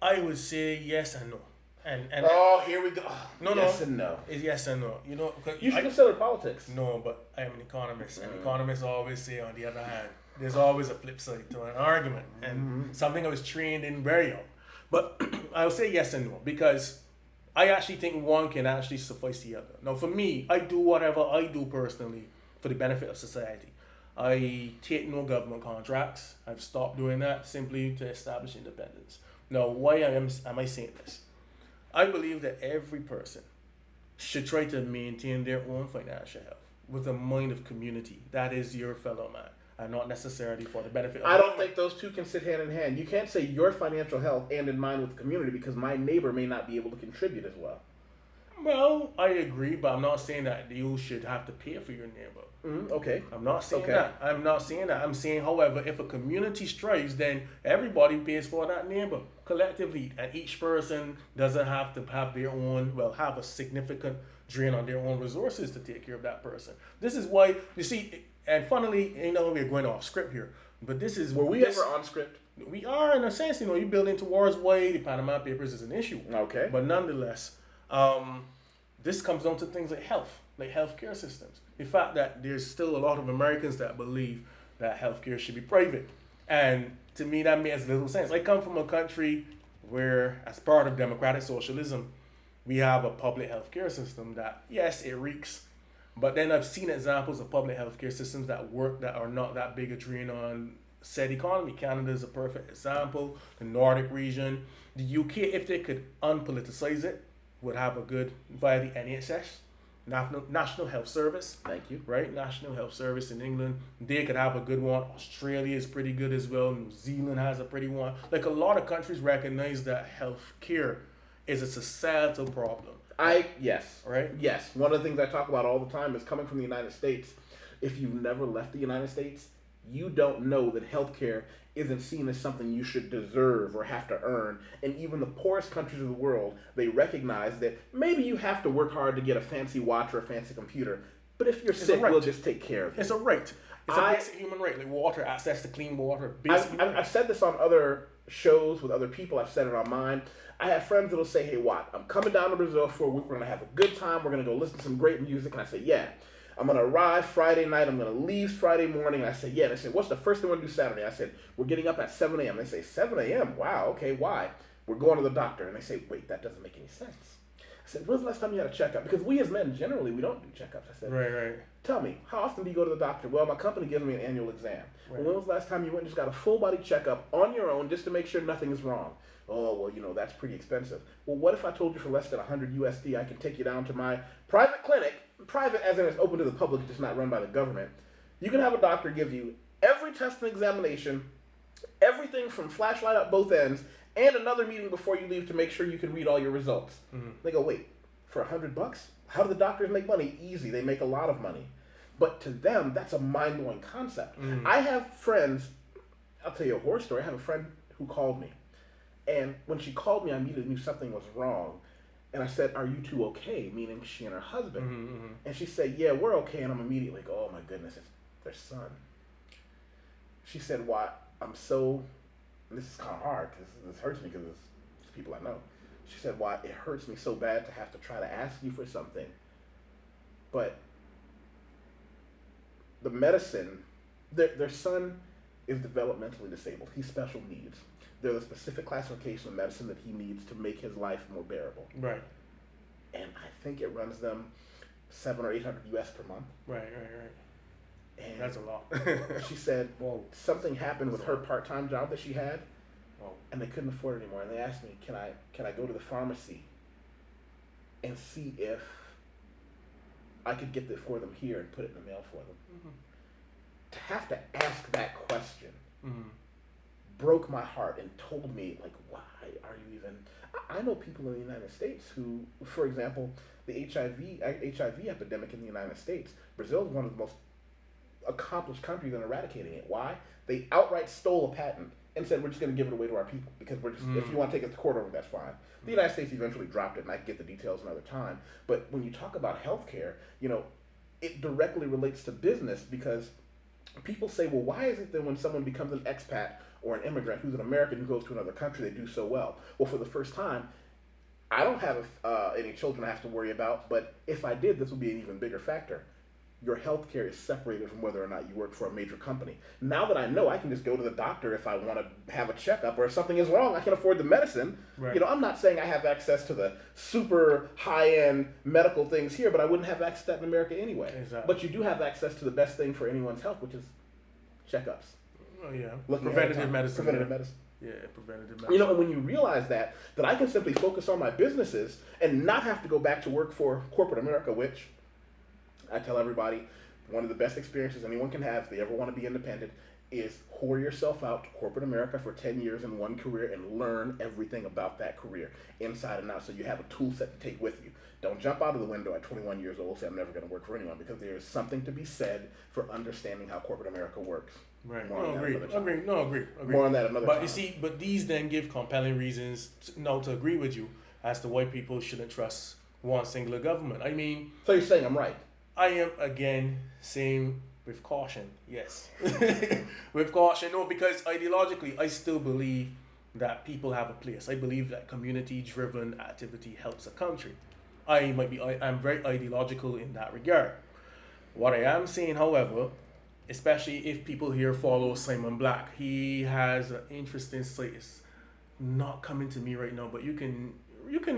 I would say yes and no. And here we go. Yes and no. It's yes and no. You should consider politics. No, but I am an economist, and economists always say, on the other hand, there's always a flip side to an argument, and something I was trained in very young. But I would say yes and no because I actually think one can actually suffice the other. Now, for me, I do whatever I do personally for the benefit of society. I take no government contracts. I've stopped doing that simply to establish independence. Now, why am I saying this? I believe that every person should try to maintain their own financial health with a mind of community. That is your fellow man, and not necessarily for the benefit of I don't think those two can sit hand in hand. You can't say your financial health and in mind with the community because my neighbor may not be able to contribute as well. Well, I agree, but I'm not saying that you should have to pay for your neighbor. Okay. I'm not saying that. I'm not saying that. I'm saying, however, if a community strives, then everybody pays for that neighbor collectively, and each person doesn't have to have their own, have a significant drain on their own resources to take care of that person. This is why, you see, and funnily, we're going off script here, but this is... Were we ever on script? We are, in a sense, you're building towards why the Panama Papers is an issue. Okay. But nonetheless, this comes down to things like health, like healthcare systems. The fact that there's still a lot of Americans that believe that healthcare should be private. And to me, that makes little sense. I come from a country where, as part of democratic socialism, we have a public healthcare system that, yes, it reeks. But then I've seen examples of public healthcare systems that work that are not that big a drain on said economy. Canada is a perfect example. The Nordic region. The UK, if they could unpoliticize it, would have a good, via the NHS, National Health Service. Thank you. Right? National Health Service in England. They could have a good one. Australia is pretty good as well. New Zealand has a pretty one. Like, a lot of countries recognize that healthcare is a societal problem. Yes. Right? Yes. One of the things I talk about all the time is coming from the United States. If you've never left the United States, you don't know that healthcare isn't seen as something you should deserve or have to earn. And even the poorest countries of the world, they recognize that maybe you have to work hard to get a fancy watch or a fancy computer, but if you're sick, we'll just take care of you. It's a right. It's a basic human right, like water, access to clean water. I've said this on other shows with other people. I've said it on mine. I have friends that'll say, hey, Watt, I'm coming down to Brazil for a week. We're going to have a good time. We're going to go listen to some great music. And I say, yeah. I'm going to arrive Friday night. I'm going to leave Friday morning. And I said, yeah. And they said, what's the first thing we're going to do Saturday? I said, we're getting up at 7 a.m. They say, 7 a.m.? Wow, okay, why? We're going to the doctor. And they say, wait, that doesn't make any sense. I said, when's the last time you had a checkup? Because we as men, generally, we don't do checkups. I said, right. Tell me, how often do you go to the doctor? Well, my company gives me an annual exam. Right. Well, when was the last time you went and just got a full body checkup on your own just to make sure nothing is wrong? Oh, well, that's pretty expensive. Well, what if I told you for less than 100 USD, I can take you down to my private clinic, private as in it's open to the public, it's just not run by the government. You can have a doctor give you every test and examination, everything from flashlight up both ends, and another meeting before you leave to make sure you can read all your results. Mm-hmm. They go, wait, for $100? How do the doctors make money? Easy, they make a lot of money. But to them, that's a mind-blowing concept. Mm-hmm. I have friends, I'll tell you a horror story. I have a friend who called me. And when she called me, I immediately knew something was wrong. And I said, are you two okay? Meaning she and her husband. Mm-hmm. And she said, yeah, we're okay. And I'm immediately like, oh my goodness, it's their son. She said, why? I'm so, and this is kind of hard because this hurts me because it's people I know. She said, why? It hurts me so bad to have to try to ask you for something. But the medicine, their son is developmentally disabled. He's special needs. There's a specific classification of medicine that he needs to make his life more bearable. Right. And I think it runs them $700 or $800 US per month. Right. And that's a lot. She said, well, something happened with her part-time job that she had, and they couldn't afford it anymore. And they asked me, can I go to the pharmacy and see if I could get it for them here and put it in the mail for them? Mm-hmm. To have to ask that question broke my heart and told me, like, why are you even... I know people in the United States who, for example, the HIV epidemic in the United States, Brazil is one of the most accomplished countries in eradicating it. Why? They outright stole a patent and said, we're just going to give it away to our people because we're just, if you want to take it to court over, that's fine. The United States eventually dropped it, and I can get the details another time. But when you talk about healthcare, it directly relates to business because people say, well, why is it that when someone becomes an expat or an immigrant who's an American who goes to another country, they do so well? Well, for the first time, I don't have any children I have to worry about, but if I did, this would be an even bigger factor. Your health care is separated from whether or not you work for a major company. Now that I know, I can just go to the doctor if I want to have a checkup, or if something is wrong, I can afford the medicine. Right. I'm not saying I have access to the super high-end medical things here, but I wouldn't have access to that in America anyway. Exactly. But you do have access to the best thing for anyone's health, which is checkups. Oh, yeah. Preventative medicine. Yeah, preventative medicine. And when you realize that I can simply focus on my businesses and not have to go back to work for corporate America, which I tell everybody, one of the best experiences anyone can have if they ever want to be independent is whore yourself out to corporate America for 10 years in one career and learn everything about that career inside and out so you have a tool set to take with you. Don't jump out of the window at 21 years old and say I'm never going to work for anyone, because there is something to be said for understanding how corporate America works. Right. Agree. More on that another time. But you see, these then give compelling reasons to agree with you as to why people shouldn't trust one singular government. I mean... So you're saying I'm right? I am, again, saying with caution, yes. With caution, no, because ideologically, I still believe that people have a place. I believe that community-driven activity helps a country. I'm very ideological in that regard. What I am saying, however, especially if people here follow Simon Black. He has an interesting site. It's not coming to me right now, but you can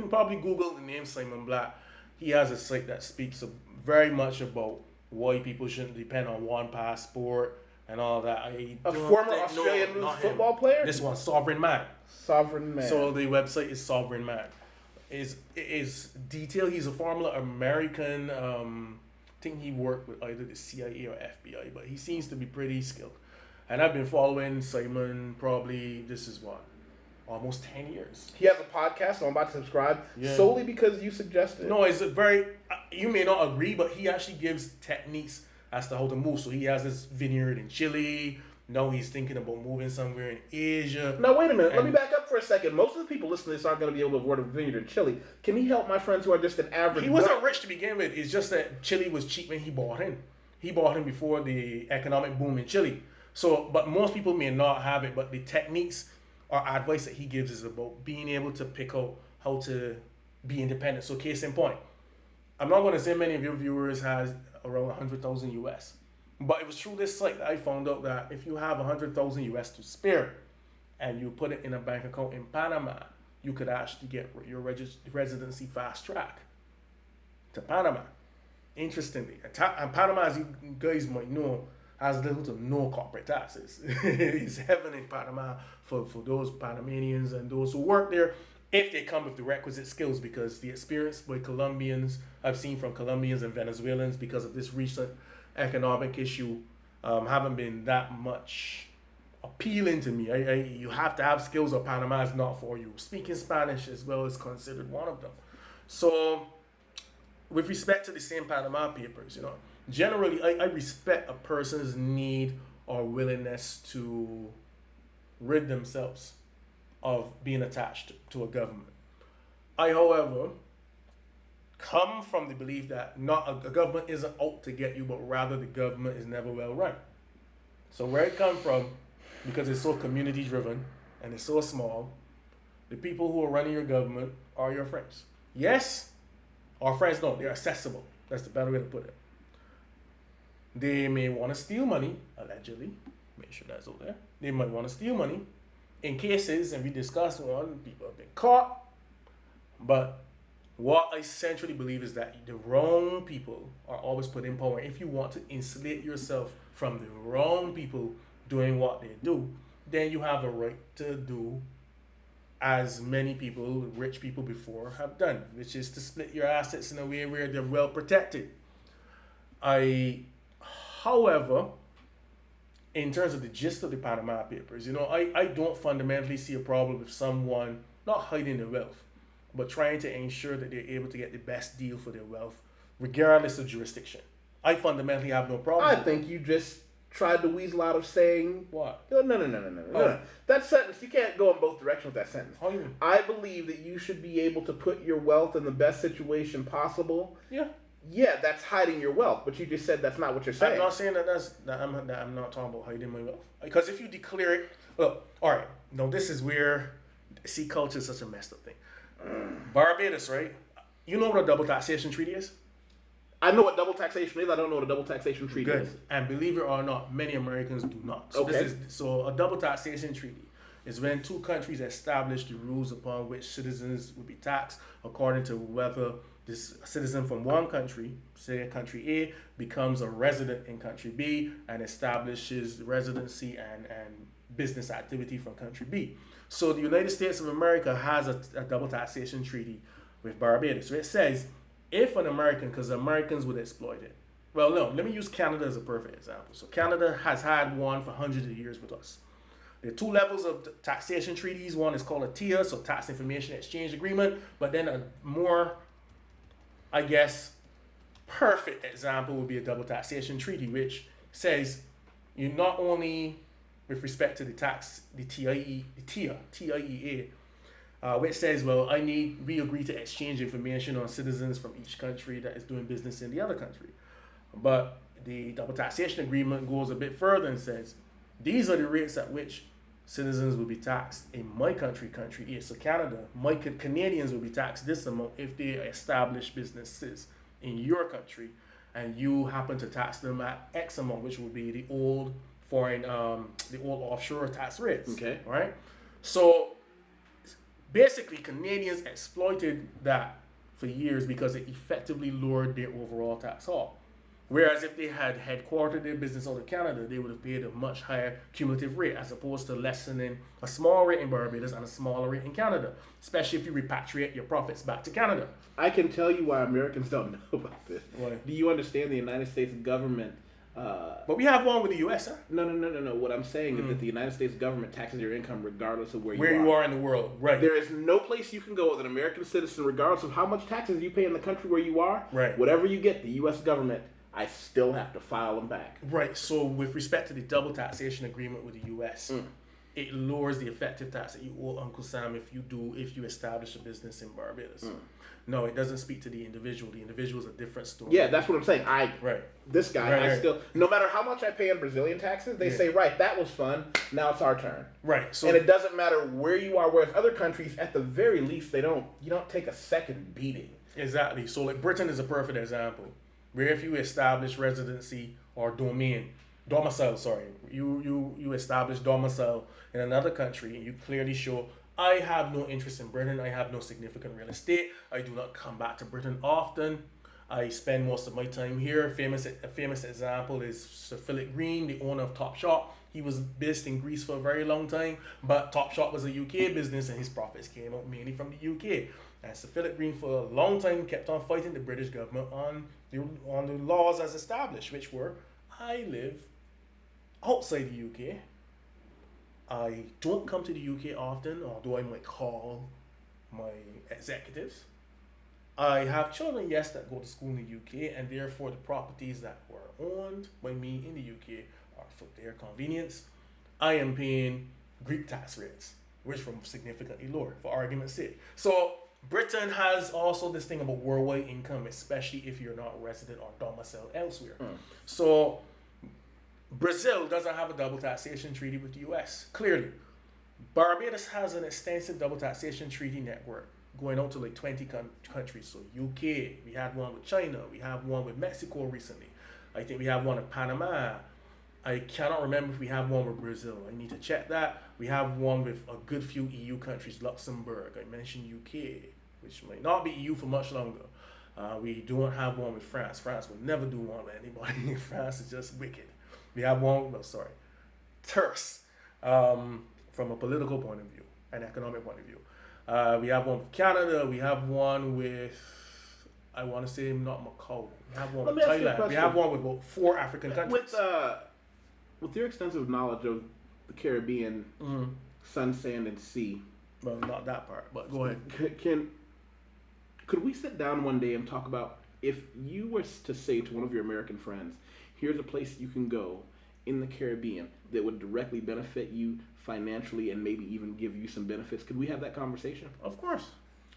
probably Google the name Simon Black. He has a site that speaks very much about why people shouldn't depend on one passport and all that. A former Australian football player? This one, Sovereign Man. Sovereign Man. So the website is Sovereign Man. Is detailed. He's a former American. I think he worked with either the CIA or FBI, but he seems to be pretty skilled. And I've been following Simon probably, this is what, almost 10 years. He has a podcast, so I'm about to subscribe solely because you suggested. No, it's a very, you may not agree, but he actually gives techniques as to how to move. So he has this vineyard in Chile. Now he's thinking about moving somewhere in Asia. Now, wait a minute. Let me back up for a second. Most of the people listening to this aren't going to be able to afford a vineyard in Chile. Can he help my friends who are just an average... He wasn't rich to begin with. It's just that Chile was cheap when he bought him. He bought him before the economic boom in Chile. So, but most people may not have it, but the techniques or advice that he gives is about being able to pick out how to be independent. So case in point, I'm not going to say many of your viewers has around 100,000 US. But it was through this site that I found out that if you have 100,000 US to spare and you put it in a bank account in Panama, you could actually get your residency fast track to Panama. Interestingly, and Panama, as you guys might know, has little to no corporate taxes. It's heaven in Panama for those Panamanians and those who work there, if they come with the requisite skills, because the experience by Colombians, I've seen from Colombians and Venezuelans because of this recent economic issue, haven't been that much appealing to me. You have to have skills, or Panama is not for you. Speaking Spanish as well is considered one of them. So with respect to the same Panama Papers, generally I respect a person's need or willingness to rid themselves of being attached to a government. I, however, come from the belief that not a government isn't out to get you, but rather the government is never well run. So where it comes from, because it's so community driven and it's so small, the people who are running your government are your friends. Yes, our friends don't. They're accessible. That's the better way to put it. They may want to steal money, allegedly. Make sure that's out there. They might want to steal money. In cases, and we discussed one, people have been caught, but what I centrally believe is that the wrong people are always put in power. If you want to insulate yourself from the wrong people doing what they do, then you have a right to do as many people, rich people before, have done, which is to split your assets in a way where they're well protected. However, in terms of the gist of the Panama Papers, I don't fundamentally see a problem with someone not hiding their wealth, but trying to ensure that they're able to get the best deal for their wealth, regardless of jurisdiction. I fundamentally have no problem. I think you just tried to weasel out of saying... What? No. That sentence, you can't go in both directions with that sentence. How do you mean? I believe that you should be able to put your wealth in the best situation possible. Yeah. Yeah, that's hiding your wealth, but you just said that's not what you're saying. I'm not saying that I'm not talking about hiding my wealth. Because if you declare it... Well, all right. No, this is where... See, culture is such a messed up thing. Barbados, right? You know what a double taxation treaty is? I know what double taxation is. I don't know what a double taxation treaty is. And believe it or not, many Americans do not. So okay. So a double taxation treaty is when two countries establish the rules upon which citizens will be taxed according to whether this citizen from one country, say country A, becomes a resident in country B and establishes residency and business activity from country B. So the United States of America has a double taxation treaty with Barbados. So it says, if an American, because Americans would exploit it. Well, no, let me use Canada as a perfect example. So Canada has had one for hundreds of years with us. There are two levels of taxation treaties. One is called a TIA, so Tax Information Exchange Agreement. But then a more, I guess, perfect example would be a double taxation treaty, which says you not only, with respect to the tax, the TIEA, which says, well, we agree to exchange information on citizens from each country that is doing business in the other country. But the double taxation agreement goes a bit further and says, these are the rates at which citizens will be taxed in my country A. So Canada, Canadians will be taxed this amount if they establish businesses in your country. and you happen to tax them at X amount, which would be the old foreign, the old offshore tax rates. Okay. Right? So basically, Canadians exploited that for years because it effectively lowered their overall tax haul. Whereas if they had headquartered their business out of Canada, they would have paid a much higher cumulative rate as opposed to lessening a small rate in Barbados and a smaller rate in Canada, especially if you repatriate your profits back to Canada. I can tell you why Americans don't know about this. Why? Do you understand the United States government? But we have one with the U.S., huh? No. What I'm saying is that the United States government taxes your income regardless of where you are in the world. Right. There is no place you can go as an American citizen, regardless of how much taxes you pay in the country where you are. Right. Whatever you get, the U.S. government, I still have to file them back. Right. So with respect to the double taxation agreement with the U.S., it lowers the effective tax that you owe Uncle Sam if you establish a business in Barbados. No, it doesn't speak to the individual. The individual is a different story. Yeah, that's what I'm saying. This guy, Right. still, no matter how much I pay in Brazilian taxes, they say, right, that was fun. Now it's our turn. Right. So and it doesn't matter where you are. Whereas other countries, at the very least, you don't take a second beating. Exactly. So like Britain is a perfect example, where if you establish residency or domicile, you establish domicile in another country and you clearly show, I have no interest in Britain, I have no significant real estate, I do not come back to Britain often, I spend most of my time here. A famous example is Sir Philip Green, the owner of Topshop. He was based in Greece for a very long time, but Topshop was a UK business and his profits came out mainly from the UK. And Sir Philip Green for a long time kept on fighting the British government on the laws as established, which were, I live outside the UK. I don't come to the UK often, although I might call my executives. I have children, yes, that go to school in the UK, and therefore the properties that were owned by me in the UK are for their convenience. I am paying Greek tax rates, which were significantly lower, for argument's sake. So Britain has also this thing about worldwide income, especially if you're not resident or domiciled elsewhere. So Brazil doesn't have a double taxation treaty with the US, clearly. Barbados has an extensive double taxation treaty network going out to like 20 countries. So UK, we had one with China, we have one with Mexico recently. I think we have one with Panama. I cannot remember if we have one with Brazil. I need to check that. We have one with a good few EU countries, Luxembourg. I mentioned UK, which might not be EU for much longer. We don't have one with France. France would never do one with anybody. France is just wicked. We have one, terse, from a political point of view, an economic point of view. We have one with Canada. We have one with, I want to say not Macau. We have one with Thailand. We have one with about 4 African countries. With your extensive knowledge of the Caribbean, sun, sand, and sea. Well, not that part, but go ahead. Could we sit down one day and talk about, if you were to say to one of your American friends, here's a place you can go in the Caribbean that would directly benefit you financially and maybe even give you some benefits. Could we have that conversation? Of course.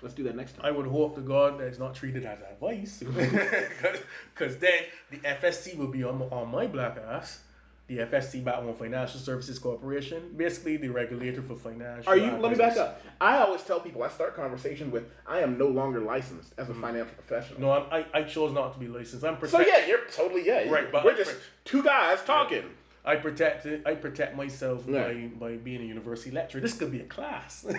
Let's do that next time. I would hope to God that it's not treated as advice. Because then the FSC will be on my black ass. The FSC, Batman Financial Services Corporation, basically the regulator for financial. Let me back up. I always tell people, I start conversations with, I am no longer licensed as a financial professional. No, I chose not to be licensed. I'm protected. So yeah, you're totally, right. But we're just two guys talking. Yeah. I protect myself by being a university lecturer. This could be a class. Let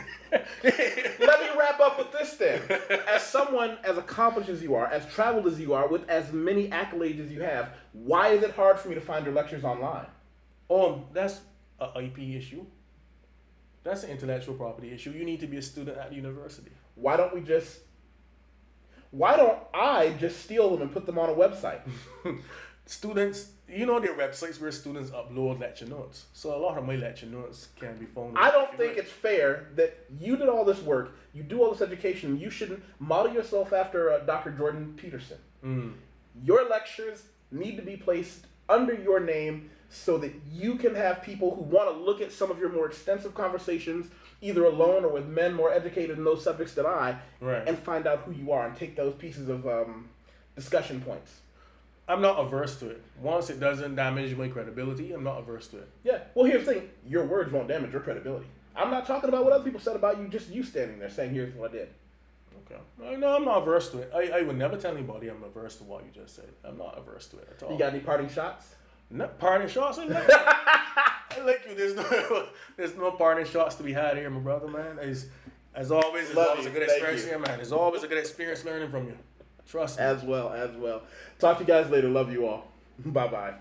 me wrap up with this then. As someone as accomplished as you are, as traveled as you are, with as many accolades as you have, why is it hard for me to find your lectures online? That's an IP issue. That's an intellectual property issue. You need to be a student at the university. Why don't I just steal them and put them on a website? Students, there are websites where students upload lecture notes. So a lot of my lecture notes can be found. I don't think it's fair that you did all this work, you do all this education, you shouldn't model yourself after Dr. Jordan Peterson. Your lectures need to be placed under your name so that you can have people who want to look at some of your more extensive conversations, either alone or with men more educated in those subjects than I, and find out who you are and take those pieces of discussion points. I'm not averse to it. Once it doesn't damage my credibility, I'm not averse to it. Yeah. Well, here's the thing. Your words won't damage your credibility. I'm not talking about what other people said about you, just you standing there saying, here's what I did. Okay. No, I'm not averse to it. I would never tell anybody I'm averse to what you just said. I'm not averse to it at all. You got any parting shots? No parting shots. I like you. There's no parting shots to be had here, my brother, man. As always, it's always a good experience here, man. It's always a good experience learning from you. Trust me. As well. Talk to you guys later. Love you all. Bye-bye.